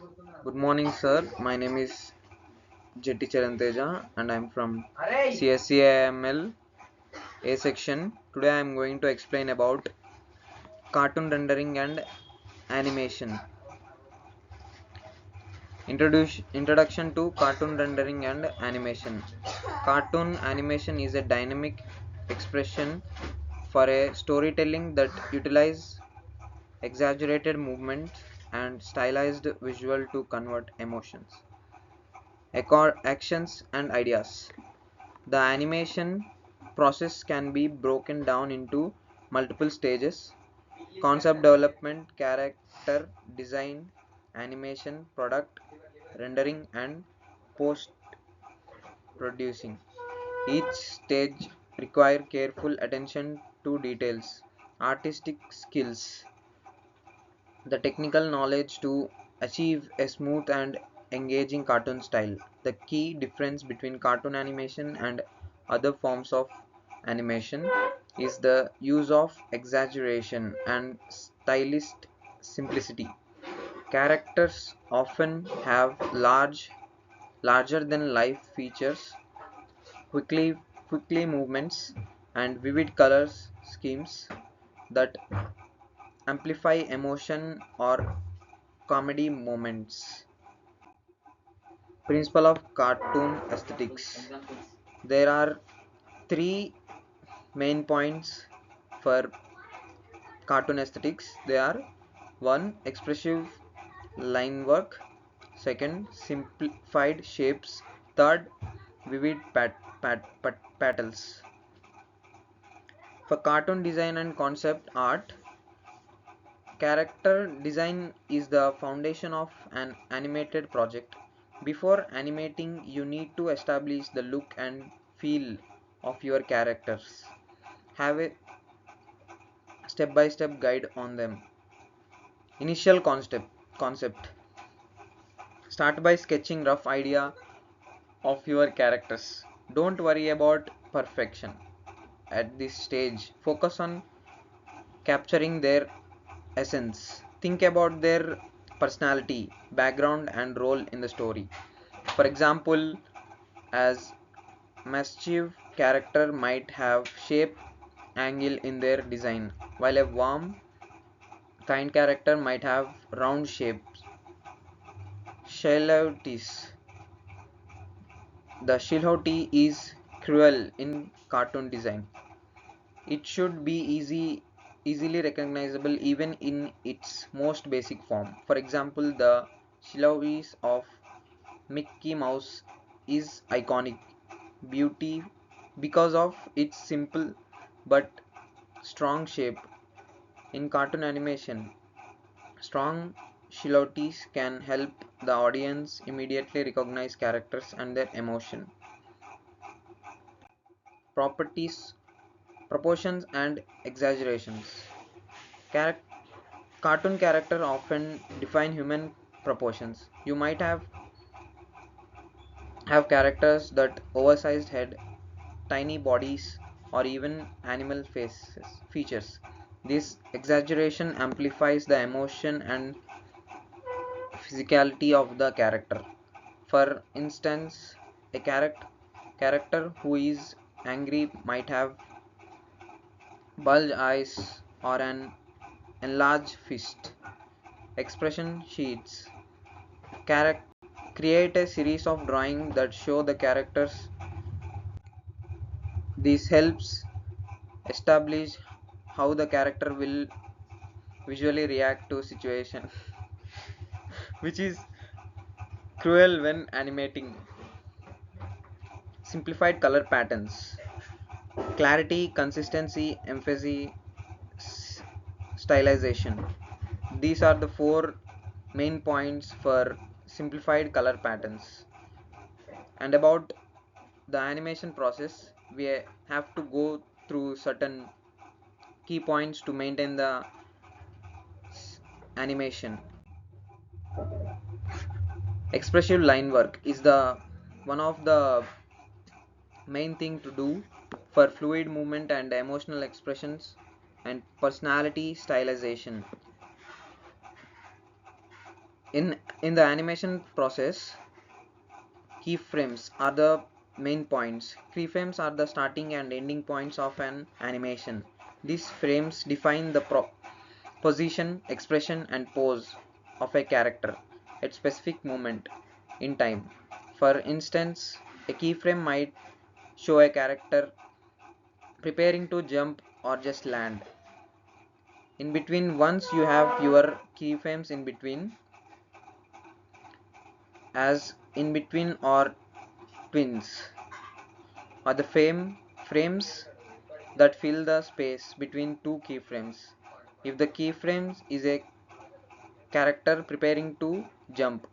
Good morning, sir. My name is Jetty Charanteja and I'm from CSCAML A section. Today I am going to explain about cartoon rendering and animation. Introduction to cartoon rendering and animation. Cartoon animation is a dynamic expression for a storytelling that utilize exaggerated movements and stylized visual to convert emotions, actions and ideas. The animation process can be broken down into multiple stages: concept development, character design, animation, product rendering, and post producing. Each stage require careful attention to details, artistic skills, the technical knowledge to achieve a smooth and engaging cartoon style. The key difference between cartoon animation and other forms of animation is the use of exaggeration and stylist simplicity. Characters often have larger than life features, quickly quickly movements, and vivid colors schemes that amplify emotion or comedy moments. Principle of cartoon aesthetics. There are three main points for cartoon aesthetics. They are: one, expressive line work; second, simplified shapes; third, vivid patterns. For cartoon design and concept art, character design is the foundation of an animated project. Before animating, you need to establish the look and feel of your characters. Have a step by step guide on them. Initial concept. Start by sketching rough idea of your characters. Don't worry about perfection at this stage. Focus on capturing their essence. Think about their personality, background, and role in the story. For example, as mischief character might have shape angle in their design, while a warm, kind character might have round shapes. Shilhoutis. The Shilhouti is cruel in cartoon design. It should be easily recognizable even in its most basic form. For example, the silhouette of Mickey Mouse is iconic beauty because of its simple but strong shape. In cartoon animation, strong silhouettes can help the audience immediately recognize characters and their emotion. Properties, proportions, and exaggerations. Charac- Cartoon characters often define human proportions. You might have characters that oversized head, tiny bodies, or even animal faces features. This exaggeration amplifies the emotion and physicality of the character. For instance, a character who is angry might have bulged eyes or an enlarged fist. Expression sheets. Charac- Create a series of drawings that show the characters. This helps establish how the character will visually react to situation, which is cruel when animating. Simplified color patterns. Clarity, consistency, emphasis, stylization. These are the four main points for simplified color patterns. And about the animation process, we have to go through certain key points to maintain the animation. Expressive line work is the one of the main thing to do for fluid movement and emotional expressions. And personality stylization. In the animation process, keyframes are the main points. Keyframes are the starting and ending points of an animation. These frames define the position, expression, and pose of a character at specific moment in time. For instance, a keyframe might show a character preparing to jump or just land. In between, once you have your keyframes in between, as in between or twins, or the frames that fill the space between two keyframes. If the keyframes is a character preparing to jump,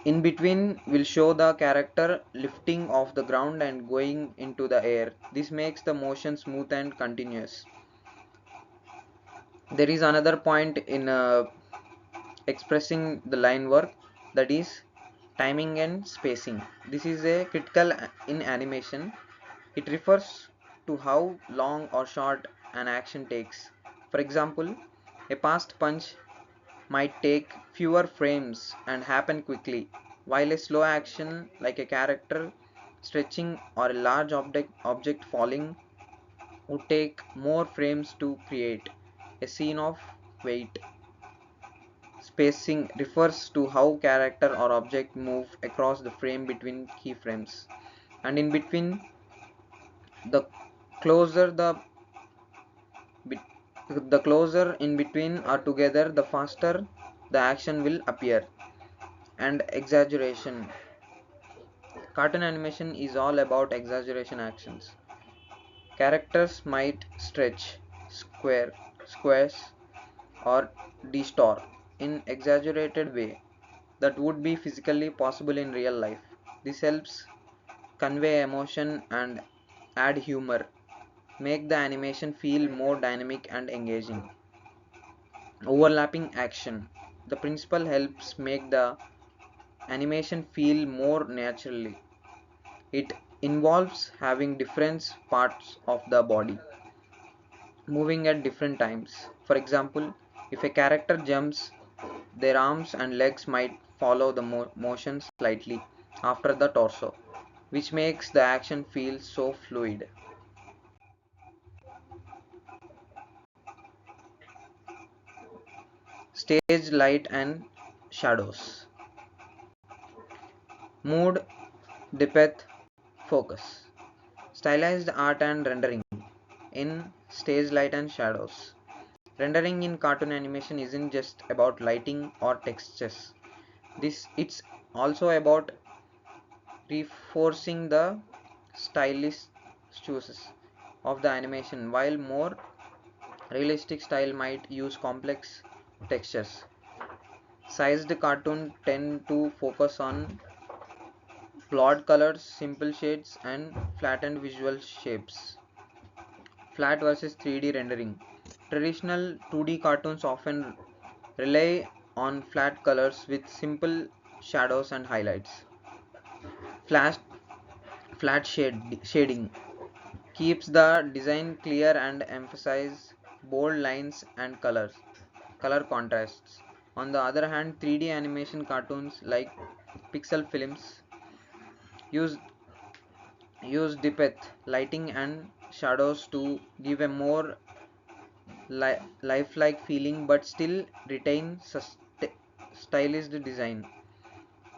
in between will show the character lifting off the ground and going into the air. This makes the motion smooth and continuous. There is another point in expressing the line work, that is timing and spacing. This is a critical in animation. It refers to how long or short an action takes. For example, a fast punch might take fewer frames and happen quickly, while a slow action like a character stretching or a large object falling would take more frames to create a scene of weight. Spacing refers to how character or object move across the frame between keyframes, and in between, the closer the closer in between are together, the faster the action will appear. And exaggeration. Cartoon animation is all about exaggeration actions. Characters might stretch, squares, or distort in exaggerated way that would be physically possible in real life. This helps convey emotion and add humor, make the animation feel more dynamic and engaging. Overlapping action. The principle helps make the animation feel more naturally. It involves having different parts of the body moving at different times. For example, if a character jumps, their arms and legs might follow the motion slightly after the torso, which makes the action feel so fluid. Stage light and shadows. Mood, depth, focus. Stylized art and rendering in stage light and shadows. Rendering in cartoon animation isn't just about lighting or textures. It's also about reinforcing the stylish choices of the animation, while more realistic style might use complex textures. Sized cartoon tend to focus on broad colors, simple shades, and flattened visual shapes. Flat versus 3D rendering. Traditional 2D cartoons often rely on flat colors with simple shadows and highlights. Flat, shading keeps the design clear and emphasizes bold lines and color contrasts. On the other hand, 3D animation cartoons like pixel films use depth, lighting, and shadows to give a more lifelike feeling but still retain stylized design.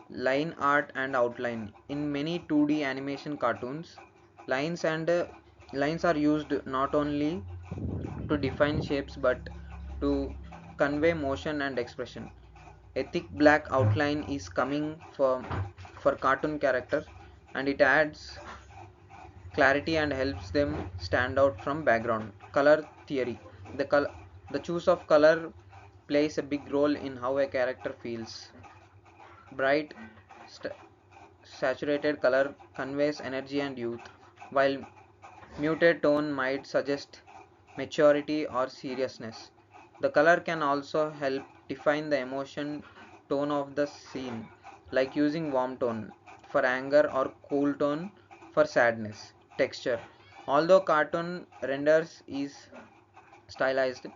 Line art and outline. In many 2D animation cartoons, lines are used not only to define shapes but to convey motion and expression. A thick black outline is coming for cartoon characters, and it adds clarity and helps them stand out from background. Color theory. The choice of color plays a big role in how a character feels. Bright, st- saturated color conveys energy and youth, while muted tone might suggest maturity or seriousness. The color can also help define the emotion tone of the scene, like using warm tone for anger or cool tone for sadness. Texture. Although cartoon renders is stylized,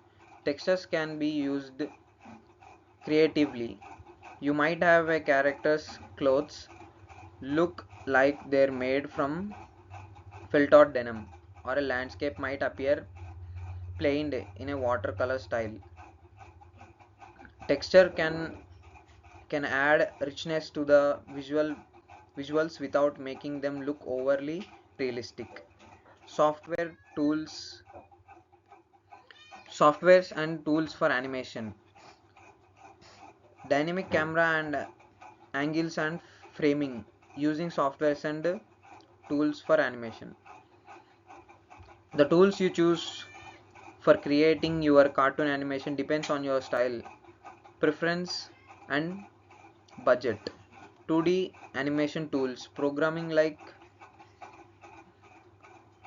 textures can be used creatively. You might have a character's clothes look like they're made from filtered denim, or a landscape might appear planed in a watercolor style. Texture can add richness to the visuals without making them look overly realistic. Software tools Softwares and tools for animation. Dynamic camera and angles and framing using softwares and tools for animation. The tools you choose for creating your cartoon animation depends on your style, preference and budget. 2D animation tools programming like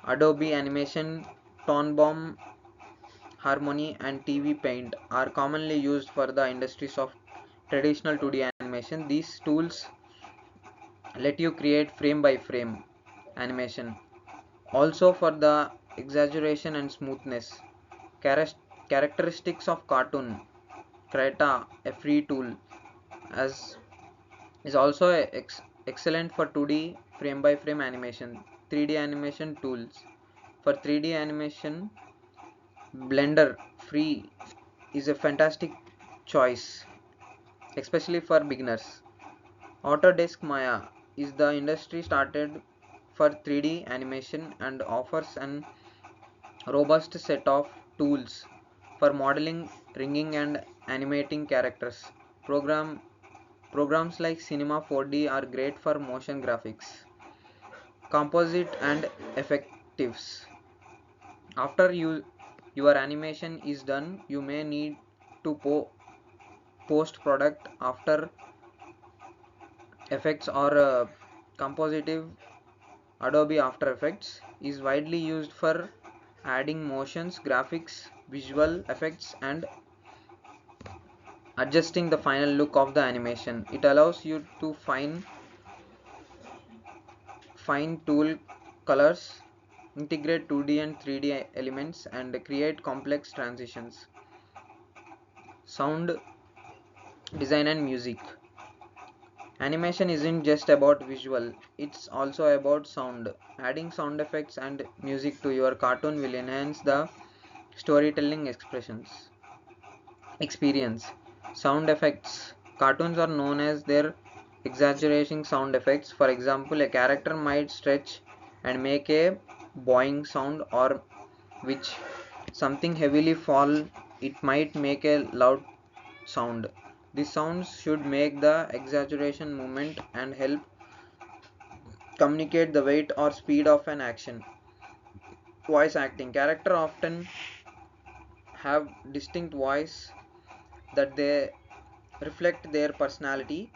Adobe Animation, Toonbomb, Harmony and TV Paint are commonly used for the industries of traditional 2D animation. These tools let you create frame by frame animation. Also for the exaggeration and smoothness. Characteristics of cartoon. Krita, a free tool, as is also excellent for 2D frame by frame animation. 3D animation tools. For 3D animation, Blender free is a fantastic choice, especially for beginners. Autodesk Maya is the industry started for 3D animation and offers an robust set of tools for modeling, ringing and animating characters. Program Programs like Cinema 4D are great for motion graphics, composite and effectives. After your animation is done, you may need to post product after effects or compositive. Adobe After Effects is widely used for adding motions, graphics, visual effects and adjusting the final look of the animation. It allows you to fine tool colors, integrate 2D and 3D elements and create complex transitions. Sound design and music. Animation isn't just about visual, it's also about sound. Adding sound effects and music to your cartoon will enhance the storytelling experience. Sound effects. Cartoons are known as their exaggerating sound effects. For example, a character might stretch and make a boing sound, or which something heavily fall, it might make a loud sound. These sounds should make the exaggeration movement and help communicate the weight or speed of an action. Voice acting. Characters often have distinct voice that they reflect their personality.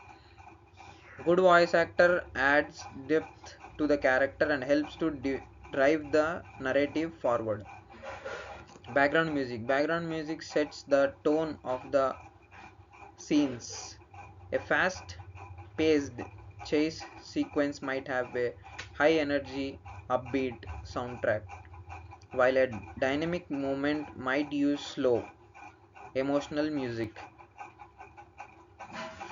Good voice actor adds depth to the character and helps to drive the narrative forward. Background music. Background music sets the tone of the scenes. A fast paced chase sequence might have a high energy, upbeat soundtrack, while a dynamic movement might use slow, emotional music.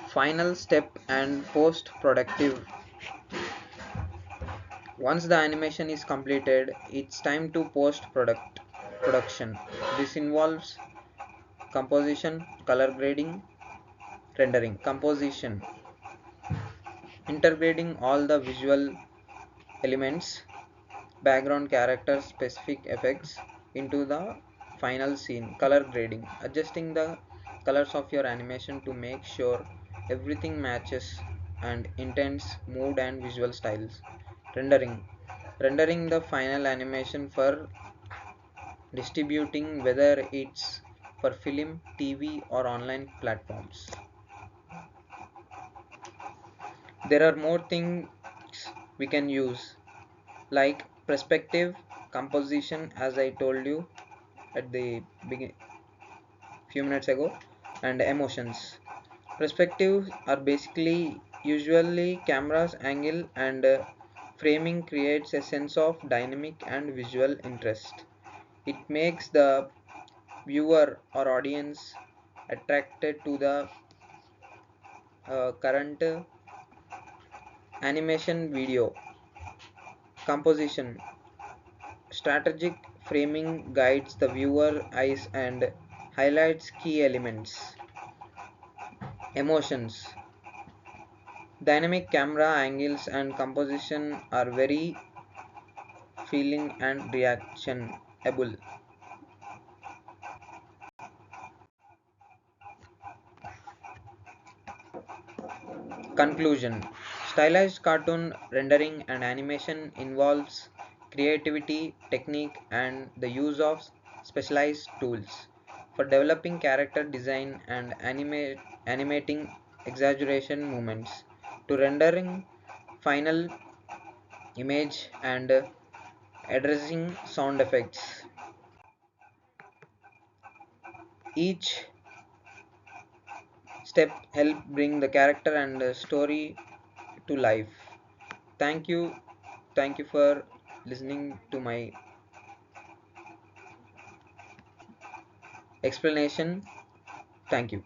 Final step and post productive. Once the animation is completed, it's time to production. This involves composition, color grading, rendering. Composition, integrating all the visual elements, background character specific effects into the final scene. Color grading, adjusting the colors of your animation to make sure everything matches and intents mood and visual styles. Rendering, the final animation for distributing, whether it's for film, TV or online platforms. There are more things we can use, like perspective, composition, as I told you at the beginning few minutes ago, and emotions. Perspectives are basically usually camera's angle and framing creates a sense of dynamic and visual interest. It makes the viewer or audience attracted to the current animation video. Composition. Strategic framing guides the viewer eyes and highlights key elements. Emotions. Dynamic camera angles and composition are very feeling and reactionable. Conclusion. Stylized cartoon rendering and animation involves creativity, technique, and the use of specialized tools for developing character design and animating exaggeration movements to rendering final image and addressing sound effects. Each step help bring the character and story to life. Thank you. Thank you for listening to my explanation. Thank you.